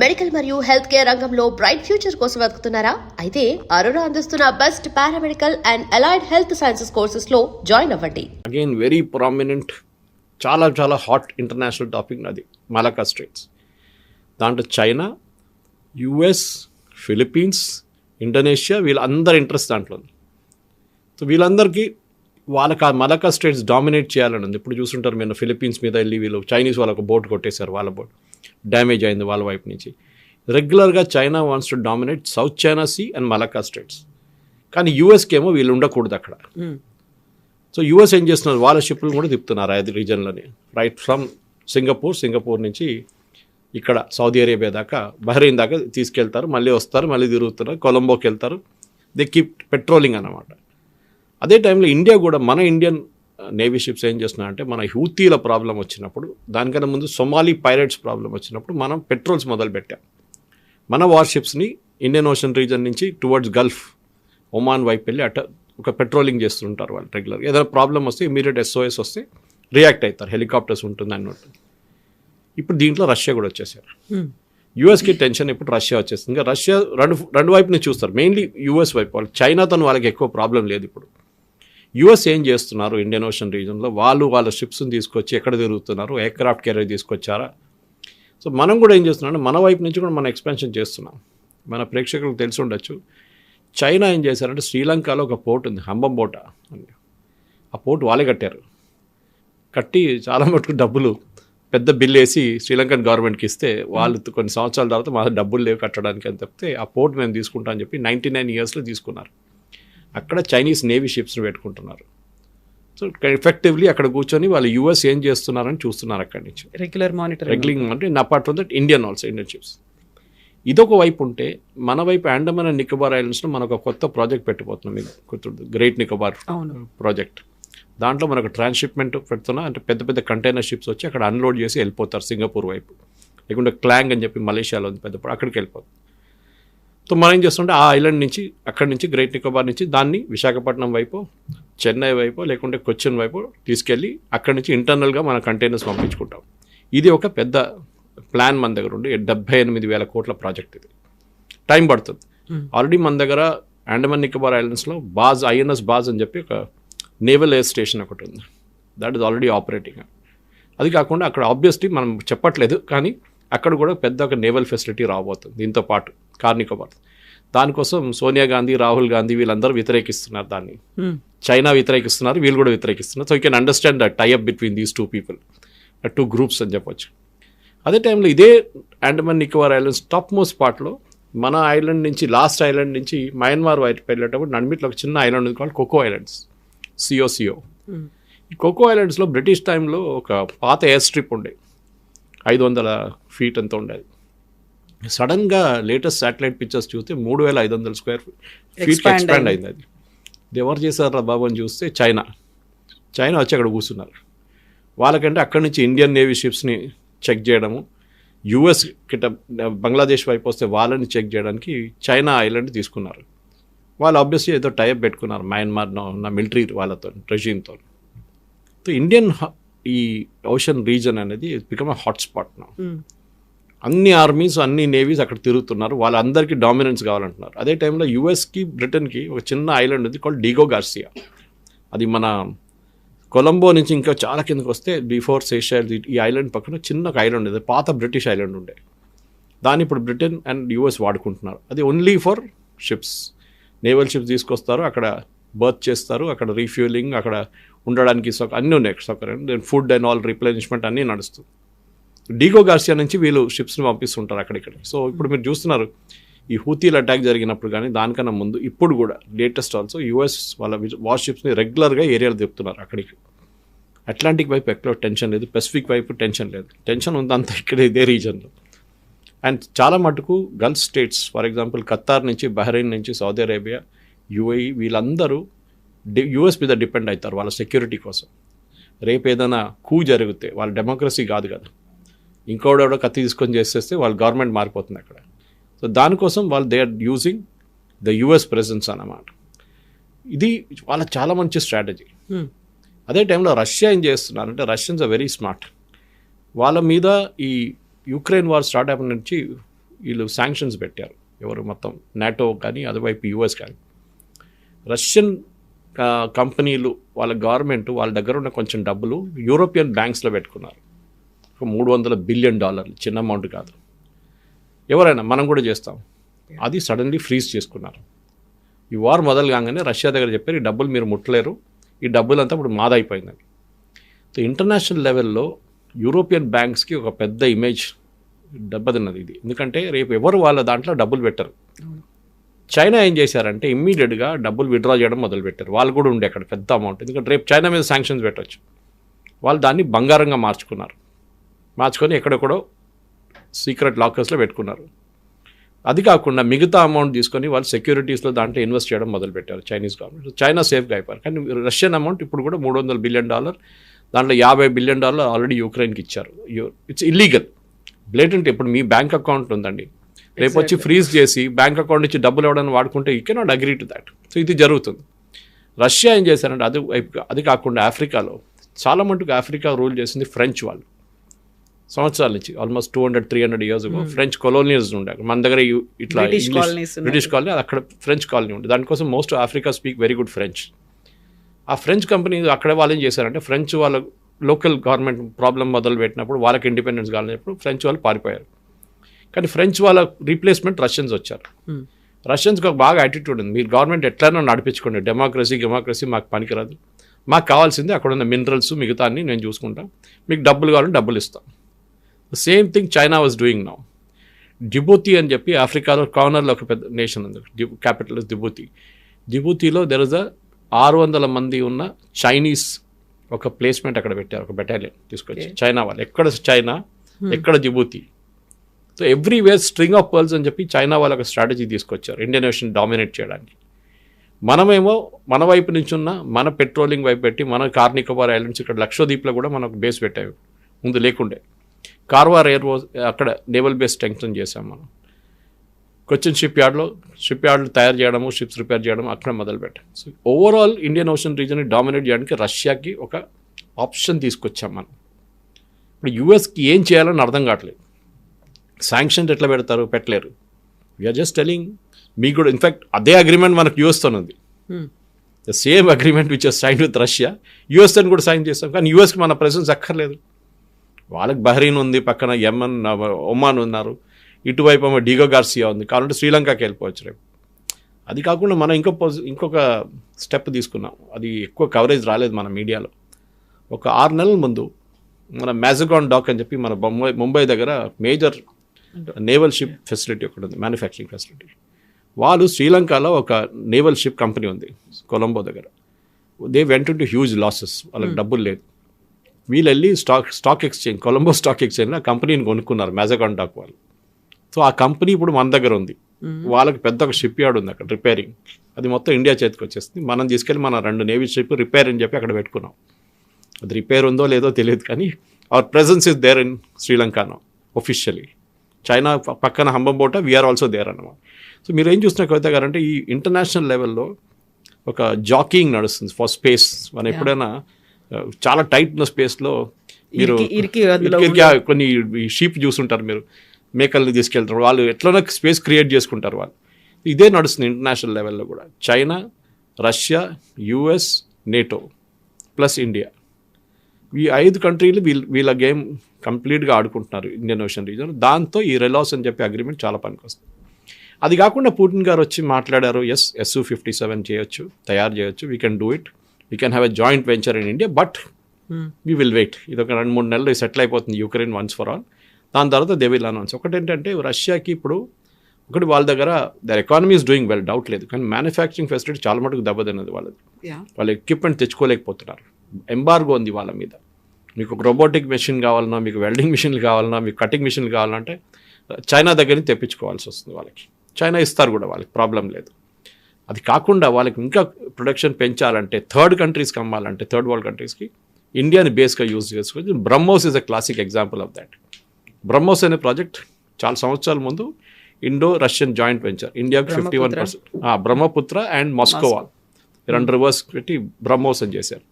Medical మరియు health care రంగంలో bright future కోసం వెతుకుతున్నారా? అయితే అరోరా అందిస్తున్న best paramedical and allied health sciences courses లో జాయిన్ అవ్వండి. అగైన్ వెరీ ప్రామినెంట్, చాలా హాట్ ఇంటర్నేషనల్ టాపిక్ అది మలక్కా స్ట్రైట్స్. దాంట్లో చైనా, యుఎస్, ఫిలిప్పీన్స్, ఇండోనేషియా వీళ్ళందరి ఇంట్రెస్ట్ దాంట్లో ఉంది. సో వీళ్ళందరికీ వాళ్ళకి ఆ మలక్కా స్ట్రైట్స్ డామినేట్ చేయాలని ఉంది. ఇప్పుడు చూస్తుంటారు మీరు ఫిలిప్పీన్స్ మీద వెళ్ళి వీళ్ళు చైనీస్ వాళ్ళకు బోట్ కొట్టేశారు, వాళ్ళ బోట్ డ్యామేజ్ అయింది వాళ్ళ వైపు నుంచి. రెగ్యులర్గా China wants to dominate South China Sea and Malacca Straits. కానీ యూఎస్కి ఏమో వీళ్ళు ఉండకూడదు అక్కడ. సో యూఎస్ ఏం చేస్తున్నారు, వాళ్ళ షిప్లు కూడా తిప్పుతున్నారు అది రీజన్లోనే, రైట్ ఫ్రమ్ సింగపూర్ నుంచి ఇక్కడ సౌదీ అరేబియా దాకా, బహ్రెయిన్ దాకా తీసుకెళ్తారు, మళ్ళీ వస్తారు, మళ్ళీ తిరుగుతున్నారు, కొలంబోకి వెళ్తారు. దే కీప్ పెట్రోలింగ్ అన్నమాట. అదే టైంలో ఇండియా కూడా, మన ఇండియన్ నేవీ షిప్స్ ఏం చేస్తున్నాయంటే, మన హూతీల ప్రాబ్లం వచ్చినప్పుడు, దానికన్నా ముందు సొమాలీ పైరేట్స్ ప్రాబ్లం వచ్చినప్పుడు మనం పెట్రోల్స్ మొదలుపెట్టాం. మన వార్షిప్స్ని ఇండియన్ ఓషన్ రీజన్ నుంచి టువర్డ్స్ గల్ఫ్, ఒమాన్ వైపు వెళ్ళి అట ఒక పెట్రోలింగ్ చేస్తుంటారు వాళ్ళు రెగ్యులర్గా. ఏదైనా ప్రాబ్లం వస్తే ఇమీడియట్ SOS వస్తే రియాక్ట్ అవుతారు, హెలికాప్టర్స్ ఉంటుంది అన్నట్టు. ఇప్పుడు దీంట్లో రష్యా కూడా వచ్చేసారు. యూఎస్కి టెన్షన్, ఇప్పుడు రష్యా వచ్చేస్తుంది. ఇంకా రష్యా రెండు వైపు నుంచి చూస్తారు, మెయిన్లీ యూఎస్ వైపు. వాళ్ళు చైనాతో వాళ్ళకి ఎక్కువ ప్రాబ్లం లేదు. ఇప్పుడు యూఎస్ ఏం చేస్తున్నారు ఇండియన్ ఓషన్ రీజన్లో, వాళ్ళ షిప్స్ని తీసుకొచ్చి ఎక్కడ తిరుగుతున్నారు, ఎయిర్క్రాఫ్ట్ క్యారియర్ తీసుకొచ్చారా. సో మనం కూడా ఏం చేస్తున్నాం, మన వైపు నుంచి కూడా మనం ఎక్స్పాన్షన్ చేస్తున్నాం. మన ప్రేక్షకులకు తెలిసి ఉండొచ్చు, చైనా ఏం చేశారంటే శ్రీలంకలో ఒక పోర్ట్ ఉంది, హంబంబోట అని. ఆ పోర్ట్ వాళ్ళే కట్టి చాలా మటుకు డబ్బులు పెద్ద బిల్ వేసి శ్రీలంకన్ గవర్నమెంట్కి ఇస్తే, వాళ్ళు కొన్ని సంవత్సరాల తర్వాత మా డబ్బులు లేవు కట్టడానికి అని చెప్తే, ఆ పోర్ట్ మేము తీసుకుంటాం అని చెప్పి 99 ఇయర్స్లో తీసుకున్నారు. అక్కడ చైనీస్ నేవీ షిప్స్ని పెట్టుకుంటున్నారు. సో ఎఫెక్టివ్లీ అక్కడ కూర్చొని వాళ్ళు యూఎస్ ఏం చేస్తున్నారని చూస్తున్నారు అక్కడి నుంచి, రెగ్యులర్ మానిటరింగ్. అంటే apart from that Indian ships. ఇదొక వైపు ఉంటే, మన వైపు అండమాన్ అండ్ నికోబార్ ఐలాండ్స్లో మనం ఒక కొత్త ప్రాజెక్ట్ పెట్టిపోతున్నాం. మీకు గుర్తుంది, గ్రేట్ నికోబార్ ప్రాజెక్ట్. దాంట్లో మనకు ట్రాన్స్షిప్మెంట్ పెడుతున్నా, అంటే పెద్ద కంటైనర్ షిప్స్ వచ్చి అక్కడ అన్లోడ్ చేసి వెళ్ళిపోతారు సింగపూర్ వైపు, లేకుంటే క్లాంగ్ అని చెప్పి మలేషియాలో ఉంది పెద్ద, అక్కడికి వెళ్ళిపోతారు. సో మనం ఏం చేస్తుంటే ఆ ఐలాండ్ నుంచి, అక్కడి నుంచి గ్రేట్ నికోబార్ నుంచి దాన్ని విశాఖపట్నం వైపు, చెన్నై వైపు, లేకుంటే కొచ్చిన్ వైపు తీసుకెళ్ళి అక్కడి నుంచి ఇంటర్నల్గా మన కంటైనర్స్ పంపించుకుంటాం. ఇది ఒక పెద్ద ప్లాన్ మన దగ్గర ఉండి 78,000 కోట్ల ప్రాజెక్ట్. ఇది టైం పడుతుంది. ఆల్రెడీ మన దగ్గర అండమాన్ నికోబార్ ఐలాండ్స్లో INS బాజ్ అని చెప్పి ఒక నేవల్ ఎయిర్ స్టేషన్ ఒకటి ఉంది. That is already operating. అది కాకుండా అక్కడ ఆబ్వియస్లీ మనం చెప్పట్లేదు, కానీ అక్కడ కూడా పెద్ద ఒక నేవల్ ఫెసిలిటీ రాబోతుంది దీంతో పాటు నికోబార్. దానికోసం సోనియా గాంధీ, రాహుల్ గాంధీ వీళ్ళందరూ వ్యతిరేకిస్తున్నారు దాన్ని. చైనా వ్యతిరేకిస్తున్నారు, వీళ్ళు కూడా వ్యతిరేకిస్తున్నారు. So you can understand the tie up between these two groups అని చెప్పొచ్చు. అదే టైంలో ఇదే Andaman Nicobar islands top most పార్ట్లో, మన ఐలాండ్ నుంచి, లాస్ట్ ఐలాండ్ నుంచి మయన్మార్ వైపు వెళ్ళేటప్పుడు నడిమిట్లో ఒక చిన్న ఐలాండ్ ఉంది కాల్డ్ కోకో ఐలాండ్స్, CO. ఈ కోకో ఐలాండ్స్లో బ్రిటిష్ టైంలో ఒక పాత ఎయిర్ స్ట్రిప్ ఉండే, 500 ఫీట్ అంతా ఉండేది. సడన్గా లేటెస్ట్ శాటిలైట్ పిక్చర్స్ చూస్తే 3,500 స్క్వేర్ ఫీట్కి ఎక్స్పాండ్ అయింది. అది ఎవరు చేశారా బాబు అని చూస్తే చైనా వచ్చి అక్కడ కూర్చున్నారు. వాళ్ళకంటే అక్కడి నుంచి ఇండియన్ నేవీ షిప్స్ని చెక్ చేయడము, యూఎస్ కిట బంగ్లాదేశ్ వైపు వస్తే వాళ్ళని చెక్ చేయడానికి చైనా ఐలాండ్ తీసుకున్నారు. వాళ్ళు ఆబ్వియస్లీ ఏదో టైప్ పెట్టుకున్నారు మయన్మార్లో ఉన్న మిలిటరీ వాళ్ళతో, రెజీమ్తో. సో ఇండియన్ ఈ ఓషన్ రీజన్ అనేది బికమ్ అ హాట్స్పాట్ నా. అన్ని ఆర్మీస్, అన్ని నేవీస్ అక్కడ తిరుగుతున్నారు, వాళ్ళందరికీ డామినెన్స్ కావాలంటున్నారు. అదే టైంలో యూఎస్కి, బ్రిటన్కి ఒక చిన్న ఐలాండ్ ఉంది కాల్డ్ డిగో గార్సియా. అది మన కొలంబో నుంచి ఇంకా చాలా కిందకి వస్తే బిఫోర్ సేషెల్స్, ఈ ఐలాండ్ పక్కన చిన్న ఒక ఐలాండ్ ఉంది, పాత బ్రిటిష్ ఐలాండ్ ఉండే. దాన్ని ఇప్పుడు బ్రిటన్ అండ్ యూఎస్ వాడుకుంటున్నారు. అది only for ships, naval ships తీసుకొస్తారు, అక్కడ బర్త్ చేస్తారు, అక్కడ రీఫ్యూలింగ్, అక్కడ ఉండడానికి అన్నీ ఉన్నాయి, సౌకర్యం, ఫుడ్ అండ్ ఆల్ రిప్లెనిష్మెంట్ అన్నీ నడుస్తుంది. డిగో గార్సియా నుంచి వీళ్ళు షిప్స్ని పంపిస్తుంటారు అక్కడిక్కడ. సో ఇప్పుడు మీరు చూస్తున్నారు, ఈ హూతీల అటాక్ జరిగినప్పుడు కానీ దానికన్నా ముందు, ఇప్పుడు కూడా లేటెస్ట్ ఆల్సో యూఎస్ వాళ్ళ వార్ షిప్స్ని రెగ్యులర్గా ఏరియాలో తిప్పుతున్నారు అక్కడికి. అట్లాంటిక్ వైపు ఎక్కడ టెన్షన్ లేదు, పెసిఫిక్ వైపు టెన్షన్ లేదు. టెన్షన్ ఉందంతా ఇక్కడ ఇదే రీజన్లో. అండ్ చాలా మటుకు Gulf states, for example Qatar నుంచి, బహ్రెయిన్ నుంచి, సౌదీ అరేబియా, UAE వీళ్ళందరూ యూఎస్ మీద డిపెండ్ అవుతారు వాళ్ళ సెక్యూరిటీ కోసం. రేపు ఏదైనా జరిగితే, వాళ్ళ డెమోక్రసీ కాదు కదా, ఇంకోడెవడో కత్తి తీసుకొని చేసేస్తే వాళ్ళ గవర్నమెంట్ మారిపోతుంది అక్కడ. సో దానికోసం వాళ్ళు they are using the US presence అన్నమాట. ఇది వాళ్ళ చాలా మంచి స్ట్రాటజీ. అదే టైంలో రష్యా ఏం చేస్తున్నారంటే, రష్యన్స్ ఆర్ వెరీ స్మార్ట్. వాళ్ళ మీద ఈ యుక్రెయిన్ వార్ స్టార్ట్ అయిన నుంచి వీళ్ళు శాంక్షన్స్ పెట్టారు. ఎవరు మొత్తం నాటో కానీ అటువైపు యూఎస్ కానీ. రష్యన్ కంపెనీలు వాళ్ళ గవర్నమెంట్ వాళ్ళ దగ్గర ఉన్న కొంచెం డబ్బులు యూరోపియన్ బ్యాంక్స్లో పెట్టుకున్నారు. ఒక $300 బిలియన్, చిన్న అమౌంట్ కాదు. ఎవరైనా మనం కూడా చేస్తాం. అది సడన్లీ ఫ్రీజ్ చేసుకున్నారు. ఈ వార్ మొదలు కాగానే రష్యా దగ్గర చెప్పారు, ఈ డబ్బులు మీరు ముట్టలేరు, ఈ డబ్బులంతా ఇప్పుడు మాదైపోయిందని. సో ఇంటర్నేషనల్ లెవెల్లో యూరోపియన్ బ్యాంక్స్కి ఒక పెద్ద ఇమేజ్ దెబ్బతిన్నది ఇది. ఎందుకంటే రేపు ఎవరు వాళ్ళ దాంట్లో డబ్బులు పెట్టరు. చైనా ఏం చేశారంటే ఇమ్మీడియట్గా డబ్బులు విత్డ్రా చేయడం మొదలుపెట్టారు. వాళ్ళు కూడా ఉండే అక్కడ పెద్ద అమౌంట్. ఎందుకంటే రేపు చైనా మీద శాంక్షన్స్ పెట్టవచ్చు. వాళ్ళు దాన్ని బంగారంగా మార్చుకొని ఎక్కడెక్కడో సీక్రెట్ లాకర్స్లో పెట్టుకున్నారు. అది కాకుండా మిగతా అమౌంట్ తీసుకొని వాళ్ళు సెక్యూరిటీస్లో దాంట్లో ఇన్వెస్ట్ చేయడం మొదలుపెట్టారు చైనీస్ గవర్నమెంట్. చైనా సేఫ్గా అయిపోయారు. కానీ రష్యన్ అమౌంట్ ఇప్పుడు కూడా $300 బిలియన్, దాంట్లో $50 బిలియన్ ఆల్రెడీ యూక్రెయిన్కి ఇచ్చారు. It's illegal, blatant. ఇప్పుడు మీ బ్యాంక్ అకౌంట్ ఉందండి, రేపు వచ్చి ఫ్రీజ్ చేసి బ్యాంక్ అకౌంట్ నుంచి డబ్బులు ఇవ్వడానికి వాడుకుంటే you cannot agree to that. So ఇది జరుగుతుంది. రష్యా ఏం చేశారంటే అది కాకుండా ఆఫ్రికాలో చాలా మటుకు ఆఫ్రికా రూల్ చేసింది ఫ్రెంచ్ వాళ్ళు. సంవత్సరాల నుంచి ఆల్మోస్ట్ 200-300 ఇయర్స్ ఫ్రెంచ్ కొలోనియల్స్ ఉండే. మన దగ్గర ఇట్లా బ్రిటిష్ కాలనీ, అది అక్కడ ఫ్రెంచ్ కాలనీ ఉండే. దానికోసం most Africa speak very good French. ఆ ఫ్రెంచ్ కంపెనీ అక్కడ వాళ్ళు ఏం చేశారంటే ఫ్రెంచ్ వాళ్ళ లోకల్ గవర్నమెంట్ ప్రాబ్లం మొదలు పెట్టినప్పుడు వాళ్ళకి ఇండిపెండెన్స్ కావాలన్నప్పుడు ఫ్రెంచ్ వాళ్ళు పారిపోయారు. కానీ ఫ్రెంచ్ వాళ్ళ రీప్లేస్మెంట్ రష్యన్స్ వచ్చారు. రష్యన్స్కి ఒక బాగా యాటిట్యూడ్ ఉంది, మీరు గవర్నమెంట్ ఎట్లైనా నడిపించుకోండి, డెమోక్రసీ మాకు పనికిరాదు, మాకు కావాల్సింది అక్కడ ఉన్న మినరల్స్ మిగతా అన్ని నేను చూసుకుంటాను, మీకు డబ్బులు కావాలని డబ్బులు ఇస్తాం. Same thing China was doing now. Djibouti అని చెప్పి ఆఫ్రికాలో కార్నర్లో ఒక పెద్ద నేషన్ ఉంది, క్యాపిటల్ జిబూతి. జిబూతిలో దెర్ ఇస్ 600 మంది ఉన్న చైనీస్ ఒక ప్లేస్మెంట్ అక్కడ పెట్టారు, ఒక బెటాలియన్ తీసుకొచ్చి. చైనా వాళ్ళు ఎక్కడ చైనా, ఎక్కడ Djibouti. So everywhere string of pearls అని చెప్పి చైనా వాళ్ళు ఒక స్ట్రాటజీ తీసుకొచ్చారు ఇండియన్ ఓషన్ డామినేట్ చేయడానికి. మనమేమో మన వైపు నుంచి ఉన్న మన పెట్రోలింగ్ వైపు పెట్టి మన కార్నికోబార్ ఐలాండ్స్ ఇక్కడ లక్షద్వీప్లో కూడా మనకు బేస్ పెట్టాము, ముందు లేకుండే. కార్వార్ ఎయిర్ అక్కడ నేవల్ బేస్ స్ట్రెంగ్తన్ చేసాం మనం. కొచ్చిన్ షిప్ యార్డ్లో తయారు చేయడము, షిప్స్ రిపేర్ చేయడం అక్కడ మొదలుపెట్టాం. సో ఓవరాల్ ఇండియన్ ఓషన్ రీజన్ని డామినేట్ చేయడానికి రష్యాకి ఒక ఆప్షన్ తీసుకొచ్చాం మనం. ఇప్పుడు యూఎస్కి ఏం చేయాలని అర్థం కావట్లేదు. శాంక్షన్స్ ఎట్లా పెడతారు, పెట్టలేరు. వీఆర్ జస్ట్ టెలింగ్ మీకు కూడా. ఇన్ఫ్యాక్ట్ అదే అగ్రిమెంట్ మనకు యూఎస్తో ఉంది, the same agreement which is sign with Russia. యూఎస్తో కూడా సైన్ చేస్తాం, కానీ యూఎస్కి మన ప్రెసెన్స్ అక్కర్లేదు. వాళ్ళకి బహ్రీన్ ఉంది, పక్కన యెమెన్, ఒమాన్ ఉన్నారు, ఇటువైపు ఏమో డిగో గార్సియా ఉంది, కావాలంటే శ్రీలంకకి వెళ్ళిపోవచ్చు రేపు. అది కాకుండా మనం ఇంకొక స్టెప్ తీసుకున్నాం, అది ఎక్కువ కవరేజ్ రాలేదు మన మీడియాలో. ఒక 6 నెలల ముందు మన మ్యాజగాన్ డాక్ అని చెప్పి మన ముంబై దగ్గర మేజర్ నేవల్ షిప్ ఫెసిలిటీ ఒకటి ఉంది, మ్యానుఫ్యాక్చరింగ్ ఫెసిలిటీ. వాళ్ళు శ్రీలంకలో ఒక నేవల్ షిప్ కంపెనీ ఉంది కొలంబో దగ్గర. They went to huge losses, వాళ్ళకి డబ్బులు లేదు. వీళ్ళు వెళ్ళి స్టాక్ ఎక్స్చేంజ్, కొలంబో స్టాక్ ఎక్స్చేంజ్లో ఆ కంపెనీని కొనుక్కున్నారు మ్యాజగాన్ డాక్ వాళ్ళు. సో ఆ కంపెనీ ఇప్పుడు మన దగ్గర ఉంది. వాళ్ళకి పెద్ద ఒక షిప్ యార్డ్ ఉంది అక్కడ రిపేరింగ్. అది మొత్తం ఇండియా చేతికి వచ్చేస్తుంది. మనం తీసుకెళ్ళి మన 2 నేవీ షిప్ రిపేర్ అని చెప్పి అక్కడ పెట్టుకున్నాం. అది రిపేర్ ఉందో లేదో తెలియదు, కానీ our presence is there in శ్రీలంకనో ఒఫిషియలీ. చైనా పక్కన హంబంబోట, వీఆర్ ఆల్సో దేర్ అన్నమాట. సో మీరు ఏం చూస్తున్న కవిత గారు అంటే ఈ ఇంటర్నేషనల్ లెవెల్లో ఒక జాకింగ్ నడుస్తుంది ఫర్ స్పేస్. మనం ఎప్పుడైనా చాలా టైట్ ఉన్న స్పేస్లో మీరు కొన్ని షీప్ చూసుంటారు, మీరు మేకల్ని తీసుకెళ్తారు, వాళ్ళు ఎట్లనో స్పేస్ క్రియేట్ చేసుకుంటారు వాళ్ళు. ఇదే నడుస్తుంది ఇంటర్నేషనల్ లెవెల్లో కూడా. China, Russia, US, NATO plus India, ఈ 5 కంట్రీలు వీళ్ళ గేమ్ కంప్లీట్గా ఆడుకుంటున్నారు ఇండియన్ ఓషన్ రీజన్. దాంతో ఈ రెలాస్ అని చెప్పి అగ్రిమెంట్ చాలా పనికొస్తుంది. అది కాకుండా పుటిన్ గారు వచ్చి మాట్లాడారు, Su-57 చేయొచ్చు, తయారు చేయొచ్చు, we can do it, we can have a joint venture in India, but we will wait. ఇది ఒక 2-3 నెలలు సెటిల్ అయిపోతుంది యూక్రెయిన్ వన్స్ ఫర్ ఆల్. దాని తర్వాత దే విల్ అనౌన్స్. ఒకటేంటంటే రష్యాకి ఇప్పుడు వాళ్ళ దగ్గర their economy is doing well, doubt లేదు, కానీ మ్యానుఫ్యాక్చరింగ్ ఫెసిలిటీ చాలా మటుకు దెబ్బతిన్నది వాళ్ళది. వాళ్ళ ఎక్విప్మెంట్ తెచ్చుకోలేకపోతున్నారు, ఎంబార్గో ఉంది వాళ్ళ మీద. మీకు ఒక రోబోటిక్ మెషిన్ కావాలన్నా, మీకు వెల్డింగ్ మిషన్లు కావాలన్నా, మీకు కటింగ్ మిషన్లు కావాలంటే చైనా దగ్గర నుంచి తెప్పించుకోవాల్సి వస్తుంది వాళ్ళకి. చైనా ఇస్తారు కూడా, వాళ్ళకి ప్రాబ్లం లేదు. అది కాకుండా వాళ్ళకి ఇంకా ప్రొడక్షన్ పెంచాలంటే, థర్డ్ కంట్రీస్కి అమ్మాలంటే, థర్డ్ వరల్డ్ కంట్రీస్కి ఇండియాని బేస్గా యూజ్ చేసుకోవచ్చు. BrahMos is a classic example of that. BrahMos అనే ప్రాజెక్ట్ చాలా సంవత్సరాల ముందు ఇండో రష్యన్ జాయింట్ వెంచర్, ఇండియాకి 51%, బ్రహ్మపుత్ర అండ్ మాస్కోవా 2 రివర్స్ పెట్టి బ్రహ్మోస్ అని చేశారు.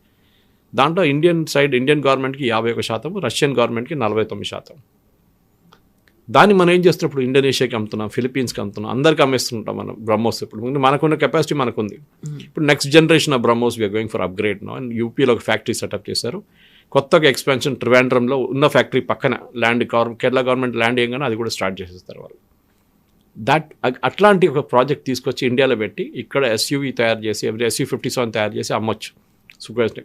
దాంట్లో ఇండియన్ గవర్నమెంట్కి 51%, రష్యన్ గవర్నమెంట్కి 49%. దాన్ని మనం ఏం చేస్తున్నప్పుడు ఇండోనేషియాకి అమ్ముతున్నాం, ఫిలిపీన్స్కి అమ్ముతున్నాం, అందరికీ అమ్మేస్తుంటాం మనం బ్రహ్మోస్. ఇప్పుడు మనకున్న కెపాసిటీ మనకుంది. ఇప్పుడు next generation of BrahMos we're going for upgrade no. And యూపీలో ఒక ఫ్యాక్టరీ సెటప్ చేశారు. కొత్తగా ఎక్స్పాన్షన్ ట్రివాండ్రంలో ఉన్న ఫ్యాక్టరీ పక్కన కేరళ గవర్నమెంట్ ల్యాండ్ ఏం కానీ అది కూడా స్టార్ట్ చేసేస్తారు వాళ్ళు. అట్లాంటి ఒక ప్రాజెక్ట్ తీసుకొచ్చి ఇండియాలో పెట్టి ఇక్కడ ఎస్యూవీ తయారు చేసి SU-57 తయారు చేసి అమ్మొచ్చు. సుఖోస్ని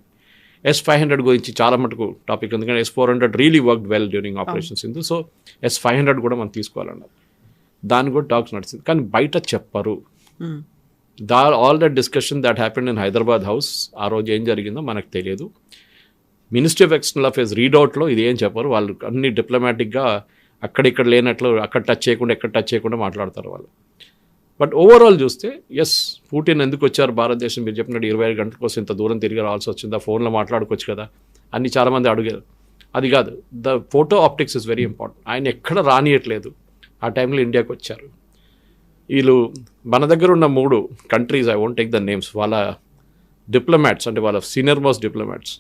S-500 గురించి చాలా మటుకు టాపిక్, ఎందుకంటే S-400 really work well during operations ఇందు. సో S-500 కూడా మనం తీసుకోవాలన్నారు. దాన్ని కూడా టాక్స్ నడిచింది, కానీ బయట చెప్పరు. All that discussion that happened in Hyderabad house, ఆ రోజు ఏం జరిగిందో మనకు తెలియదు. మినిస్ట్రీ ఆఫ్ ఎక్స్టర్నల్ అఫేర్స్ రీడౌట్లో ఇది ఏం చెప్పరు. వాళ్ళు అన్ని డిప్లొమాటిక్గా అక్కడిక్కడ లేనట్లు అక్కడ టచ్ చేయకుండా ఎక్కడ టచ్ చేయకుండా మాట్లాడతారు వాళ్ళు. బట్ ఓవరాల్ చూస్తే ఎస్, పుటిన్ ఎందుకు వచ్చారు భారతదేశం, మీరు చెప్పినట్టు 25 గంటల కోసం ఇంత దూరం తిరిగి రావాల్సి వచ్చిందా, ఫోన్లో మాట్లాడుకోవచ్చు కదా అని చాలామంది అడిగారు. అది కాదు, the photo optics is very important. ఆయన ఎక్కడ రానియట్లేదు. ఆ టైంలో ఇండియాకి వచ్చారు వీళ్ళు. మన దగ్గర ఉన్న 3 countries, I won't take the names, వాళ్ళ డిప్లొమాట్స్ అంటే వాళ్ళ సీనియర్ మోస్ట్ డిప్లొమాట్స్,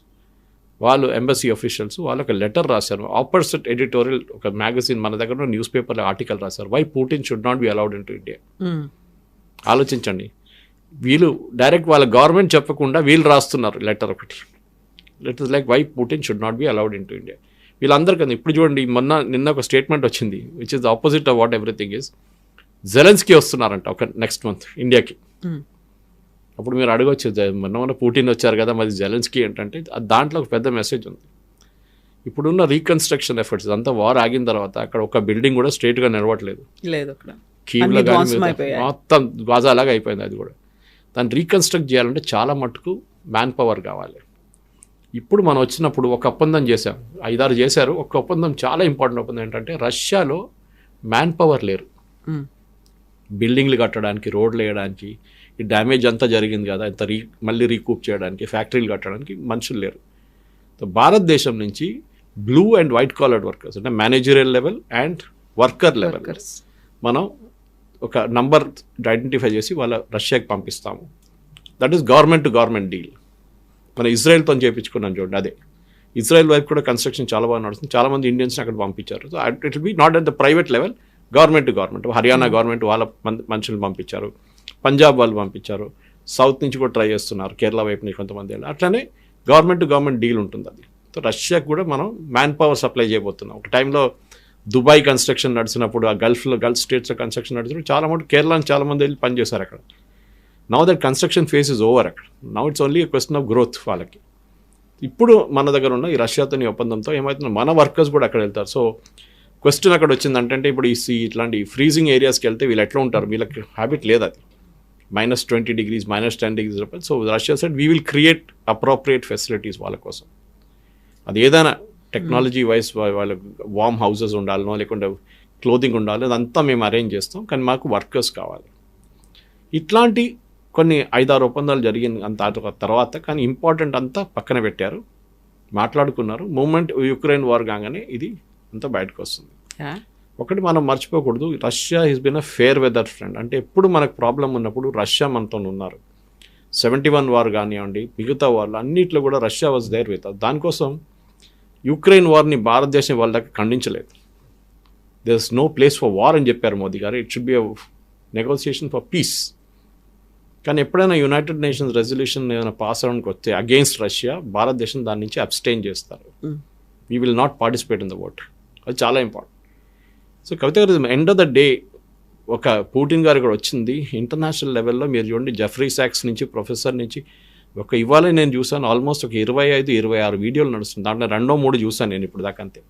వాళ్ళు ఎంబసీ ఆఫీషియల్స్, వాళ్ళు ఒక లెటర్ రాశారు. ఆపోజిట్ ఎడిటోరియల్ ఒక మ్యాగజైన్ మన దగ్గర న్యూస్ పేపర్లో ఆర్టికల్ రాశారు, why Putin should not be allowed in to India. ఆలోచించండి, వీళ్ళు డైరెక్ట్ వాళ్ళ గవర్నమెంట్ చెప్పకుండా వీళ్ళు రాస్తున్నారు లెటర్ ఒకటి. Let is like why Putin should not be allowed in to India. వీళ్ళందరికీ ఇప్పుడు చూడండి, నిన్న ఒక స్టేట్మెంట్ వచ్చింది which is the opposite of what everything is. Zelenskyy వస్తున్నారంట ఒక నెక్స్ట్ మంత్ ఇండియాకి. అప్పుడు మీరు అడగవచ్చు, మొన్న పుటిన్ వచ్చారు కదా మరి జెలెన్స్కీ ఏంటంటే, దాంట్లో ఒక పెద్ద మెసేజ్ ఉంది. ఇప్పుడున్న రీకన్స్ట్రక్షన్ ఎఫర్ట్స్ అంతా వార్ ఆగిన తర్వాత అక్కడ ఒక బిల్డింగ్ కూడా స్ట్రైట్గా నిలవట్లేదు, కీవ్లో కానీ మొత్తం గాజాలాగా అయిపోయింది. అది కూడా దాన్ని రీకన్స్ట్రక్ట్ చేయాలంటే చాలా మటుకు మ్యాన్ పవర్ కావాలి. ఇప్పుడు మనం వచ్చినప్పుడు ఒక ఒప్పందం చేశాం, 5-6 చేశారు. ఒక ఒప్పందం చాలా ఇంపార్టెంట్ ఒప్పందం ఏంటంటే, రష్యాలో మ్యాన్ పవర్ లేరు బిల్డింగ్లు కట్టడానికి, రోడ్లు వేయడానికి, ఈ డ్యామేజ్ అంతా జరిగింది కదా ఇంత మళ్ళీ రీకూప్ చేయడానికి, ఫ్యాక్టరీలు కట్టడానికి మనుషులు లేరు. భారతదేశం నుంచి blue and white collared workers అంటే managerial level and worker level మనం ఒక నంబర్ ఐడెంటిఫై చేసి వాళ్ళ రష్యాకి పంపిస్తాము. That is government to government deal. మనం ఇజ్రాయెల్తో చేయించుకున్నాం చూడండి, అదే ఇజ్రాయెల్ వైపు కూడా కన్స్ట్రక్షన్ చాలా బాగా నడుస్తుంది. చాలామంది ఇండియన్స్ని అక్కడ పంపించారు. So it will be not at the private level, government to government. Haryana government వాళ్ళ మనుషులు పంపించారు, పంజాబ్ వాళ్ళు పంపించారు, సౌత్ నుంచి కూడా ట్రై చేస్తున్నారు, కేరళ వైపు నుంచి కొంతమంది. అట్లనే గవర్నమెంట్ టు గవర్నమెంట్ డీల్ ఉంటుంది అది. సో రష్యాకు కూడా మనం మ్యాన్ పవర్ సప్లై చేయబోతున్నాం. ఒక టైంలో దుబాయ్ కన్స్ట్రక్షన్ నడిచినప్పుడు, ఆ గల్ఫ్ స్టేట్స్లో కన్స్ట్రక్షన్ నడిచినప్పుడు చాలా మటుకు కేరళ నుంచి చాలామంది వెళ్ళి పనిచేశారు అక్కడ. Now that construction phase is over అక్కడ. Now it's only question of growth వాళ్ళకి. ఇప్పుడు మన దగ్గర ఉన్న ఈ రష్యాతోని ఒప్పందంతో ఏమవుతుందో మన వర్కర్స్ కూడా అక్కడ వెళ్తారు. సో క్వశ్చన్ అక్కడ వచ్చిందంటే, ఇప్పుడు ఇట్లాంటి ఫ్రీజింగ్ ఏరియాస్కి వెళ్తే వీళ్ళు ఎట్లా ఉంటారు, వీళ్ళకి హ్యాబిట్ లేదు అది, -20 degrees, -10 degrees. So Russia side we will create appropriate facilities వాళ్ళ కోసం. అది ఏదైనా టెక్నాలజీ వైజ్ వాళ్ళ వార్మ్ హౌసెస్ ఉండాలనో లేకుంటే క్లోదింగ్ ఉండాలి, అదంతా మేము అరేంజ్ చేస్తాం, కానీ మాకు వర్కర్స్ కావాలి. ఇట్లాంటి కొన్ని 5-6 ఒప్పందాలు జరిగింది అంత తర్వాత, కానీ ఇంపార్టెంట్ అంతా పక్కన పెట్టారు, మాట్లాడుకున్నారు. మూమెంట్ యుక్రెయిన్ వార్ కాగానే ఇది అంతా బయటకు వస్తుంది. ఒకటి మనం మర్చిపోకూడదు, Russia is been a fair weather friend. అంటే ఎప్పుడు మనకు ప్రాబ్లం ఉన్నప్పుడు రష్యా మనతో ఉన్నారు. 71 వార్ కానివ్వండి, మిగతా వార్లు అన్నిట్లో కూడా రష్యా వాజ్ దేర్ విత్. దానికోసం యుక్రెయిన్ వార్ని భారతదేశం వాళ్ళ దగ్గర ఖండించలేదు. There is no place for war అని చెప్పారు Modi garu. It should be a negotiation for peace. కానీ ఎప్పుడైనా యునైటెడ్ నేషన్స్ రెజల్యూషన్ ఏదైనా పాస్ అవడానికి వస్తే అగెయిన్స్ట్ రష్యా, భారతదేశం దాని నుంచి అబ్స్టైన్ చేస్తారు. We will not participate in the vote. అది చాలా important. So Kavitha garu, end of the day ఒక పుటిన్ గారు కూడా వచ్చింది ఇంటర్నేషనల్ లెవెల్లో. మీరు చూడండి, జెఫ్రీ సాక్స్ నుంచి, ప్రొఫెసర్ నుంచి, ఒక ఇవాళ నేను చూసాను ఆల్మోస్ట్ ఒక 25-26 వీడియోలు నడుస్తుంది. దాంట్లో 2-3 చూసాను నేను ఇప్పుడు దాకా. అంతే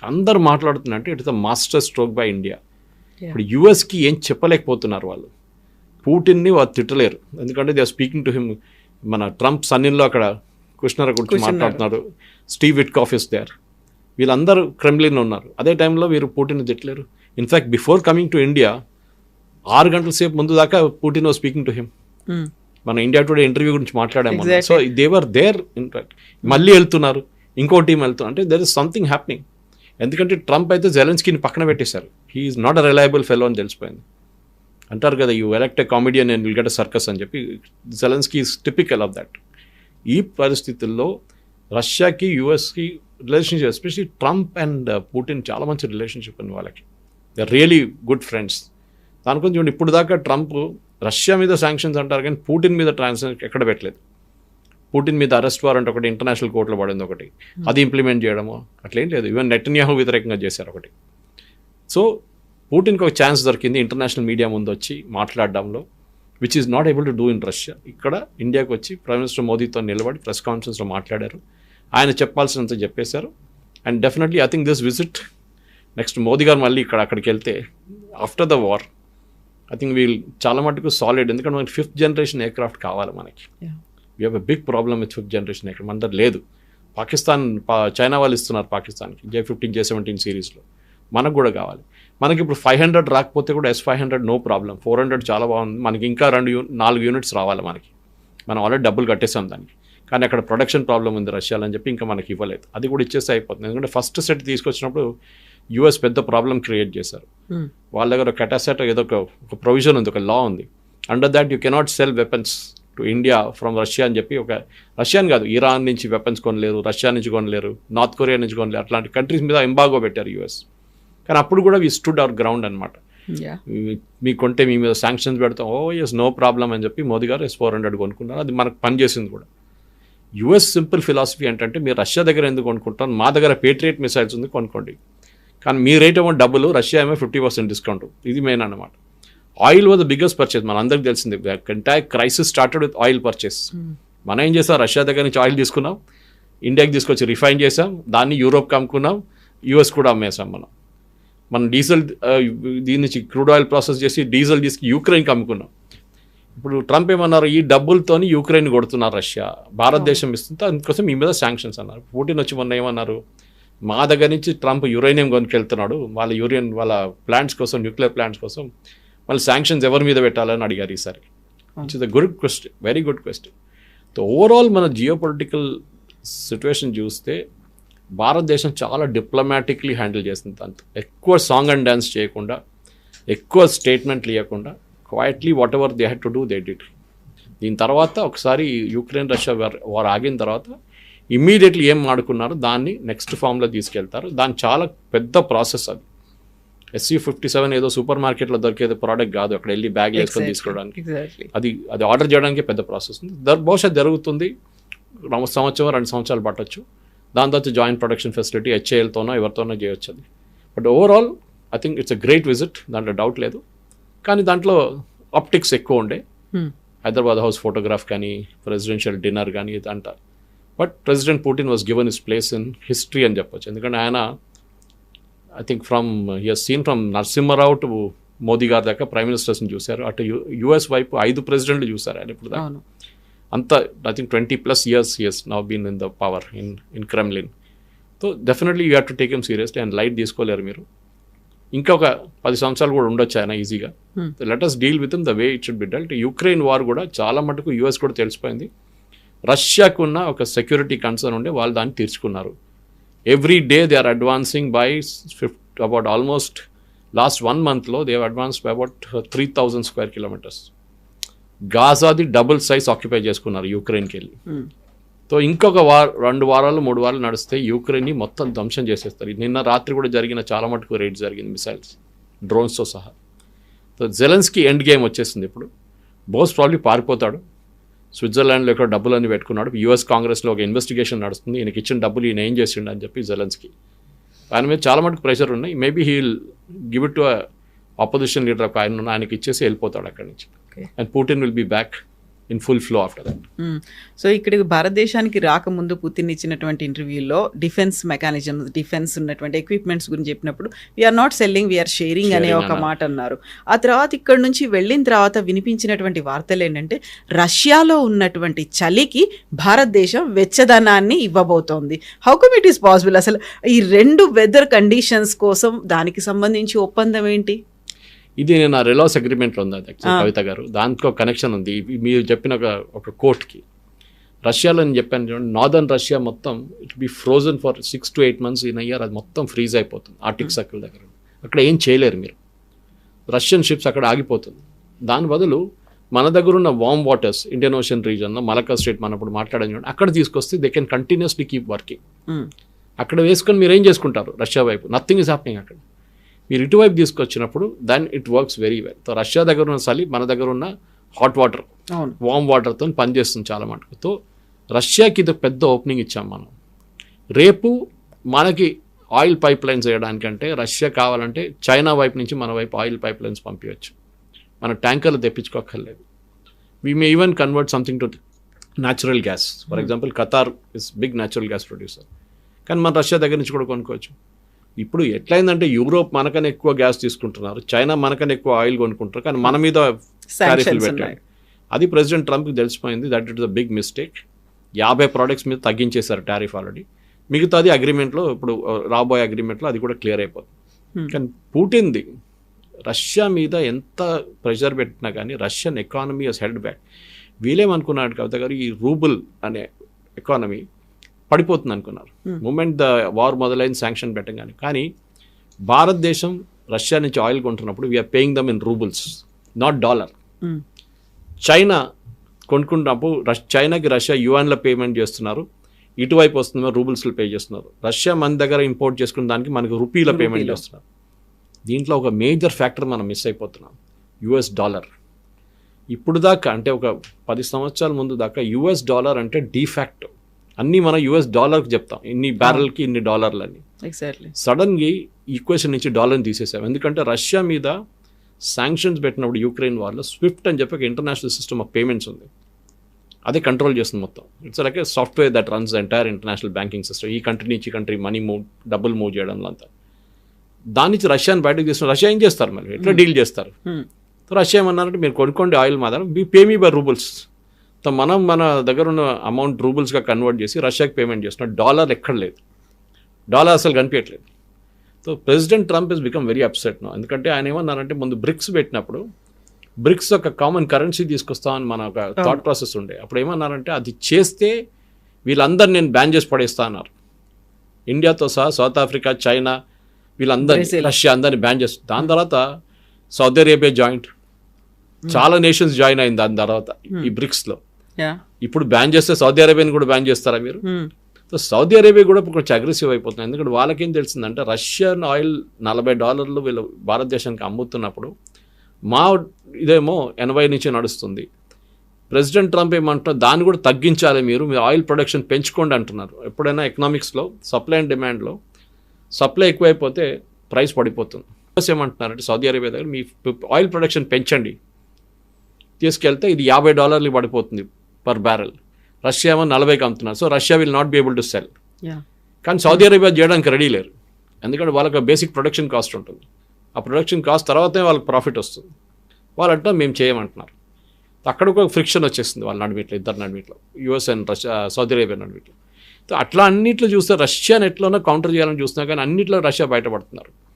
అందరు మాట్లాడుతున్నట్టు it is the master stroke by India. ఇప్పుడు యుఎస్కి ఏం చెప్పలేకపోతున్నారు వాళ్ళు. పుటిన్ని వాళ్ళు తిట్టలేరు, ఎందుకంటే they are speaking to him. మన ట్రంప్ సన్నిలో అక్కడ కుష్నర్ గురించి మాట్లాడుతున్నారు, స్టీవ్ విట్కాఫ్ ఇస్ దేర్, వీళ్ళందరూ క్రెమ్లిన్ ఉన్నారు. అదే టైంలో వీరు పుటిన్ తిట్టలేరు. In fact before coming to India 6 గంటల సేపు ముందు దాకా Putin was speaking to him. మన ఇండియా టుడే ఇంటర్వ్యూ గురించి మాట్లాడాము. So they were there. In fact మళ్ళీ వెళ్తున్నారు, ఇంకో టీం వెళ్తున్నారు. అంటే దెర్ ఇస్ సంథింగ్ హ్యాపెనింగ్. ఎందుకంటే ట్రంప్ అయితే జెలెన్స్కీని పక్కన పెట్టేశారు. He is not a reliable fellow అని తెలిసిపోయింది. అంటారు కదా, you elect a comedian and will get a circus అని చెప్పి. Zelenskyy is typical of that. ఈ పరిస్థితుల్లో రష్యాకి యుఎస్కి relationship, especially Trump and Putin చాలా మంచి రిలేషన్షిప్ ఉంది వాళ్ళకి. They are really good friends. దాని గురించి చూడండి, ఇప్పుడు దాకా ట్రంప్ రష్యా మీద శాంక్షన్స్ అంటారు కానీ పుటిన్ మీద ట్రాన్సాక్షన్ ఎక్కడ పెట్టలేదు. పుటిన్ మీద అరెస్ట్ వారెంట్ ఒకటి ఇంటర్నేషనల్ కోర్టులో పడింది ఒకటి, అది ఇంప్లిమెంట్ చేయడము అట్లేం లేదు. ఈవెన్ నెటన్యాహు వ్యతిరేకంగా చేశారు ఒకటి. సో పుటిన్కి ఒక ఛాన్స్ దొరికింది ఇంటర్నేషనల్ మీడియా ముందు వచ్చి మాట్లాడడంలో, which is not able to do in Russia. ఇక్కడ ఇండియాకి వచ్చి ప్రైమ్ మినిస్టర్ మోదీతో నిలబడి ప్రెస్ కాన్ఫరెన్స్లో మాట్లాడారు. ఆయన చెప్పాల్సినంత చెప్పేశారు. And definitely I think this visit next Modi గారు మళ్ళీ అక్కడికి వెళ్తే after the war I think wheel చాలా మటుకు సాలిడ్. ఎందుకంటే మనకి 5th జనరేషన్ ఎయిర్క్రాఫ్ట్ కావాలి మనకి. We have a big problem with 5th generation aircraft. మన దగ్గర లేదు. పాకిస్తాన్ చైనా వాళ్ళు ఇస్తున్నారు పాకిస్తాన్కి J-15 J-17 సిరీస్లో, మనకు కూడా కావాలి. మనకి ఇప్పుడు 500 రాకపోతే కూడా S-500 నో ప్రాబ్లం, 400 చాలా బాగుంది. మనకి ఇంకా 4 యూనిట్స్ రావాలి మనకి. మనం ఆల్రెడీ డబ్బులు కట్టేసాం దానికి. కానీ అక్కడ ప్రొడక్షన్ ప్రాబ్లం ఉంది రష్యాలో అని చెప్పి ఇంకా మనకి ఇవ్వలేదు. అది కూడా ఇచ్చేస్తే అయిపోతుంది. ఎందుకంటే ఫస్ట్ సెట్ తీసుకొచ్చినప్పుడు US పెద్ద ప్రాబ్లం క్రియేట్ చేశారు. వాళ్ళ దగ్గర ఒక కెటాసెట్ ఏదో ఒక ప్రొవిజన్ ఉంది, ఒక లా ఉంది. Under that you cannot cell weapons to India from Russia అని చెప్పి, ఒక రష్యాని కాదు ఇరాన్ నుంచి వెపన్స్ కొనలేరు, రష్యా నుంచి కొనలేరు, నార్త్ కొరియా నుంచి కొనలేరు, అట్లాంటి కంట్రీస్ మీద ఎంబాగో పెట్టారు US. కానీ అప్పుడు కూడా వి స్టూడ్ అవర్ గ్రౌండ్ అనమాట. మీ కొంటే మీ మీద శాంక్షన్స్ పెడతాం, ఎస్ నో ప్రాబ్లం అని చెప్పి మోదీ గారు S-400 కొనుక్కున్నారు. అది మనకు పనిచేసింది కూడా. US సింపుల్ ఫిలాసఫీ ఏంటంటే, మీరు రష్యా దగ్గర ఎందుకు కొనుక్కుంటారు, మా దగ్గర పేట్రియట్ మిసైల్స్ ఉంది కొనుక్కోండి. కానీ మీ రేట్ ఏమో డబ్బులు, రష్యా ఏమో 50% డిస్కౌంట్. ఇది మెయిన్ అన్నమాట. Oil was the biggest purchase. మన అందరికి తెలిసింది, entire crisis started with oil purchase. మనం ఏం చేసాం, రష్యా దగ్గర నుంచి ఆయిల్ తీసుకున్నాం, ఇండియాకి తీసుకొచ్చి రిఫైన్ చేసాం, దాన్ని యూరోప్కి అమ్ముకున్నాం, US కూడా అమ్మేసాం. మనం డీజిల్ దీని నుంచి క్రూడ్ ఆయిల్ ప్రాసెస్ చేసి డీజిల్ తీసుకు యూక్రెయిన్కి అమ్ముకున్నాం. ఇప్పుడు ట్రంప్ ఏమన్నారు, ఈ డబ్బులతోని యూక్రెయిన్ కొడుతున్నారు రష్యా, భారతదేశం ఇస్తుంటే అందుకోసం మీ మీద శాంక్షన్స్ అన్నారు. పుటిన్ వచ్చి మొన్న ఏమన్నారు, మా దగ్గర నుంచి ట్రంప్ యురేనియం కొనుకెళ్తున్నాడు, వాళ్ళ ప్లాంట్స్ కోసం, న్యూక్లియర్ ప్లాంట్స్ కోసం, మళ్ళీ శాంక్షన్స్ ఎవరి మీద పెట్టాలని అడిగారు ఈసారి. Which is a good question, very good question. So overall మన జియో పొలిటికల్ సిచ్యువేషన్ చూస్తే భారతదేశం చాలా డిప్లొమాటిక్లీ హ్యాండిల్ చేస్తుంది. దాంతో ఎక్కువ సాంగ్ అండ్ డ్యాన్స్ చేయకుండా, ఎక్కువ స్టేట్మెంట్లు ఇవ్వకుండా, quietly what ever they had to do they did. దీని తర్వాత ఒకసారి యుక్రెయిన్ రష్యా వార్ ఆగిన తర్వాత ఇమ్మీడియట్లీ ఏం ఆడుకున్నారో దాన్ని నెక్స్ట్ ఫామ్లో తీసుకెళ్తారు. దాని చాలా పెద్ద ప్రాసెస్. అది SC-57 ఏదో సూపర్ మార్కెట్లో దొరికేది ప్రోడక్ట్ కాదు, అక్కడ వెళ్ళి బ్యాగ్ వేసుకొని తీసుకోవడానికి. అది ఆర్డర్ చేయడానికి పెద్ద ప్రాసెస్ ఉంది. బహుశా జరుగుతుంది, 1 సంవత్సరం 2 సంవత్సరాలు పట్టొచ్చు. దాని తర్వాత జాయింట్ ప్రొడక్షన్ ఫెసిలిటీ HALతోనో ఎవరితోనో చేయొచ్చు అది. But overall I think it's a great visit, దాంట్లో డౌట్ లేదు. కానీ దాంట్లో ఆప్టిక్స్ ఎక్కువ ఉండే, హైదరాబాద్ హౌస్ ఫోటోగ్రాఫ్ కానీ, ప్రెసిడెన్షియల్ డిన్నర్ కానీ ఇదంతా. But president Putin was given his place in history అని చెప్పొచ్చు. ఎందుకంటే ఆయన I think he has seen from Narasimha Rao to Modi గారి దాకా ప్రైమ్ మినిస్టర్స్ని చూశారు. అటు US వైపు 5 ప్రెసిడెంట్లు చూశారు ఆయన ఇప్పుడు దాకా. అంతా I think 20+ years he has now been in the power in Kremlin. So definitely you have to take him seriously and light తీసుకోలేరు మీరు. ఇంకా ఒక 10 సంవత్సరాలు కూడా ఉండొచ్చు ఆయన ఈజీగా. Let us deal with the way it should B dwelt. Ukraine war కూడా చాలా మటుకు US కూడా తెలిసిపోయింది. రష్యాకు ఉన్న ఒక సెక్యూరిటీ కన్సర్న్ ఉండే వాళ్ళు దాన్ని తీర్చుకున్నారు. Every day they are advancing by about almost last 1 monthలో they have advanced by about 3,000 square kilometers. గాజాది డబుల్ సైజ్ ఆక్యుపై చేసుకున్నారు యుక్రెయిన్కి వెళ్ళి. సో ఇంకొక 2 వారాలు 3 వారాలు నడిస్తే యుక్రెయిన్ని మొత్తం ధ్వంసం చేసేస్తారు. నిన్న రాత్రి కూడా జరిగిన చాలా మటుకు రేట్ జరిగింది, మిసైల్స్, డ్రోన్స్తో సహా. సో జెలెన్స్కీ ఎండ్ గేమ్ వచ్చేసింది ఇప్పుడు. మోస్ట్ ప్రాబ్లీ పారిపోతాడు, స్విట్జర్లాండ్లో ఇక్కడ డబ్బులన్నీ పెట్టుకున్నాడు. US కాంగ్రెస్లో ఒక ఇన్వెస్టిగేషన్ నడుస్తుంది, ఈయనకి ఇచ్చిన డబ్బులు ఈయన ఏం చేసిండు అని చెప్పి జెలెన్స్కీ. ఆయన మీద చాలా మటుకు ప్రెషర్ ఉన్నాయి. Maybe he will give it to opposition leader ఒక ఆయనకి ఇచ్చేసి వెళ్ళిపోతాడు అక్కడి నుంచి. And Putin will be back in full flow after that. So ఇక్కడికి భారతదేశానికి రాకముందు పుతిన్ ఇచ్చినటువంటి ఇంటర్వ్యూలో డిఫెన్స్ మెకానిజమ్స్, డిఫెన్స్ ఉన్నటువంటి ఎక్విప్మెంట్స్ గురించి చెప్పినప్పుడు we're not selling, we're sharing అనే ఒక మాట అన్నారు. ఆ తర్వాత ఇక్కడ నుంచి వెళ్ళిన తర్వాత వినిపించినటువంటి వార్తలు ఏంటంటే రష్యాలో ఉన్నటువంటి చలికి భారతదేశం వెచ్చదనాన్ని ఇవ్వబోతోంది. How come it is possible? అసలు ఈ 2 వెదర్ కండిషన్స్ కోసం దానికి సంబంధించి ఒప్పందం ఏంటి? ఇది నేను ఆ రెలాస్ అగ్రిమెంట్లో ఉంది అది కవిత గారు, దాంట్లో కనెక్షన్ ఉంది. మీరు చెప్పిన ఒక కోర్ట్కి రష్యాలో నేను చెప్పాను చూడండి, నార్దర్న్ రష్యా మొత్తం it be frozen for 6 to 8 months in year. అది మొత్తం ఫ్రీజ్ అయిపోతుంది ఆర్టిక్ సర్కిల్ దగ్గర. అక్కడ ఏం చేయలేరు మీరు, రష్యన్ షిప్స్ అక్కడ ఆగిపోతుంది. దాని బదులు మన దగ్గర ఉన్న వార్మ్ వాటర్స్, ఇండియన్ ఓషన్ రీజన్లో మలక్కా స్ట్రేట్ మనం ఇప్పుడు మాట్లాడని చూడండి, అక్కడ తీసుకొస్తే they can continuously keep working. అక్కడ వేసుకొని మీరు ఏం చేసుకుంటారు రష్యా వైపు? నథింగ్ ఈజ్ హ్యాపెనింగ్ అక్కడ. మీరు ఇటువైపు తీసుకొచ్చినప్పుడు then it works very well. So Russia దగ్గర ఉన్న చలి మన దగ్గర ఉన్న హాట్ వాటర్, అవును, వామ్ వాటర్తో పనిచేస్తుంది చాలా మటుకు. సో రష్యాకి ఇది పెద్ద ఓపెనింగ్ ఇచ్చాం మనం. రేపు మనకి ఆయిల్ పైప్ లైన్స్ వేయడానికంటే రష్యా కావాలంటే చైనా వైపు నుంచి మన వైపు ఆయిల్ పైప్ లైన్స్ పంపించవచ్చు. మన ట్యాంకర్లు తెప్పించుకోక్కర్లేదు. We may even convert something to natural gas. For example Qatar is big natural gas producer, కానీ మన రష్యా దగ్గర నుంచి కూడా కొనుక్కోవచ్చు. ఇప్పుడు ఎట్లయిందంటే యూరోప్ మనకన్నా ఎక్కువ గ్యాస్ తీసుకుంటున్నారు, చైనా మనకన్నా ఎక్కువ ఆయిల్ కొనుక్కుంటారు, కానీ మన మీద టారిఫ్లు పెట్టారు. అది ప్రెసిడెంట్ ట్రంప్కి తెలిసిపోయింది. That it is a big mistake. 50 products మీద తగ్గించేశారు టారిఫ్ ఆల్రెడీ. మిగతాది అగ్రిమెంట్లో ఇప్పుడు రాబోయే అగ్రిమెంట్లో అది కూడా క్లియర్ అయిపోతుంది. కానీ పుటిన్ది రష్యా మీద ఎంత ప్రెషర్ పెట్టినా కానీ Russian economy has held back. వీళ్ళేమనుకున్నాడు కవిత గారు, ఈ రూబుల్ అనే ఎకానమీ పడిపోతుంది అనుకున్నారు మూమెంట్ ద వార్ మొదలైన శాంక్షన్ పెట్టగానే. కానీ భారతదేశం రష్యా నుంచి ఆయిల్ కొంటున్నప్పుడు we are paying them in roubles, not dollar. China కొనుక్కున్నప్పుడు చైనాకి రష్యా యుఎన్లో పేమెంట్ చేస్తున్నారు, ఇటువైపు వస్తుందో రూబుల్స్లో పే చేస్తున్నారు. రష్యా మన దగ్గర ఇంపోర్ట్ చేసుకున్న దానికి మనకు రూపీలో పేమెంట్ చేస్తున్నారు. దీంట్లో ఒక మేజర్ ఫ్యాక్టర్ మనం మిస్ అయిపోతున్నాం, యుఎస్ డాలర్. ఇప్పుడు దాకా అంటే ఒక 10 సంవత్సరాల ముందు దాకా యుఎస్ డాలర్ అంటే డిఫాక్టో, అన్నీ మనం యుఎస్ డాలర్కి చెప్తాం, ఇన్ని బ్యారెల్కి ఇన్ని డాలర్లు అని. ఎగ్జాక్ట్లీ. సడన్గా ఈక్వేషన్ నుంచి డాలర్ని తీసేసాం. ఎందుకంటే రష్యా మీద శాంక్షన్స్ పెట్టినప్పుడు యూక్రెయిన్ వార్లో స్విఫ్ట్ అని చెప్పి ఒక ఇంటర్నేషనల్ సిస్టమ్ ఆఫ్ పేమెంట్స్ ఉంది, అదే కంట్రోల్ చేస్తుంది మొత్తం. It's like A software that runs the entire international banking system. ఈ కంట్రీ నుంచి కంట్రీ మనీ మూవ్, డబ్బులు మూవ్ చేయడంలో అంతా. దాని నుంచి రష్యాని బయటకు తీసుకుని రష్యా ఏం చేస్తారు, మరి ఎట్లా డీల్ చేస్తారు? రష్యా ఏమన్నారంటే మీరు కొనుక్కోండి ఆయిల్ మాత్రం, మీ పే మీ బై రూబుల్స్. మనం మన దగ్గర ఉన్న అమౌంట్ రూబుల్స్గా కన్వర్ట్ చేసి రష్యాకి పేమెంట్ చేస్తున్నాం. డాలర్ ఎక్కడ లేదు, డాలర్ అసలు కనిపించట్లేదు. So president Trump is become very upset no. ఎందుకంటే ఆయన ఏమన్నారంటే ముందు బ్రిక్స్ పెట్టినప్పుడు బ్రిక్స్ ఒక కామన్ కరెన్సీ తీసుకొస్తామని మన ఒక థాట్ ప్రాసెస్ ఉండే. అప్పుడు ఏమన్నారంటే అది చేస్తే వీళ్ళందరూ నేను బ్యాన్ చేసి పడేస్తా అన్నారు. ఇండియాతో సహా సౌత్ ఆఫ్రికా, చైనా, వీళ్ళందరినీ, రష్యా అందరినీ బ్యాన్ చేస్తారు. దాని తర్వాత సౌదీ అరేబియా జాయింట్, చాలా నేషన్స్ జాయిన్ అయింది దాని తర్వాత ఈ బ్రిక్స్లో. ఇప్పుడు బ్యాన్ చేస్తే సౌదీ అరేబియాని కూడా బ్యాన్ చేస్తారా మీరు? సో సౌదీ అరేబియా కూడా కొంచెం అగ్రెసివ్ అయిపోతుంది. ఎందుకంటే వాళ్ళకేం తెలిసిందంటే రష్యన్ ఆయిల్ $40 వీళ్ళు భారతదేశానికి అమ్ముతున్నప్పుడు మా ఇదేమో 80 నుంచి నడుస్తుంది. ప్రెసిడెంట్ ట్రంప్ ఏమంటున్నారు, దాన్ని కూడా తగ్గించాలి, మీరు ఆయిల్ ప్రొడక్షన్ పెంచుకోండి అంటున్నారు. ఎప్పుడైనా ఎకనామిక్స్లో సప్లై అండ్ డిమాండ్లో సప్లై ఎక్కువైపోతే ప్రైస్ పడిపోతుంది. ఏమంటున్నారంటే సౌదీ అరేబియా దగ్గర మీ ఆయిల్ ప్రొడక్షన్ పెంచండి, తీసుకెళ్తే ఇది $50 పడిపోతుంది పర్ బ్యారెల్. రష్యా ఏమో 40కి అమ్ముతున్నారు. So Russia will not be able to cell. కానీ సౌదీ అరేబియా చేయడానికి రెడీ లేరు, ఎందుకంటే వాళ్ళకి బేసిక్ ప్రొడక్షన్ కాస్ట్ ఉంటుంది. ఆ ప్రొడక్షన్ కాస్ట్ తర్వాతే వాళ్ళకి ప్రాఫిట్ వస్తుంది. వాళ్ళంటే మేము చేయమంటున్నారు. అక్కడ ఒక ఫ్రిక్షన్ వచ్చేస్తుంది వాళ్ళ నడిమిట్లో, ఇద్దరు నడిమిట్లో, US and Russia, Saudi Arabia నడిమిట్లో. సో అట్లా అన్నిట్లో చూస్తే రష్యాని ఎట్లనో కౌంటర్ చేయాలని చూస్తున్నా కానీ అన్నిట్లో రష్యా బయటపడుతున్నారు.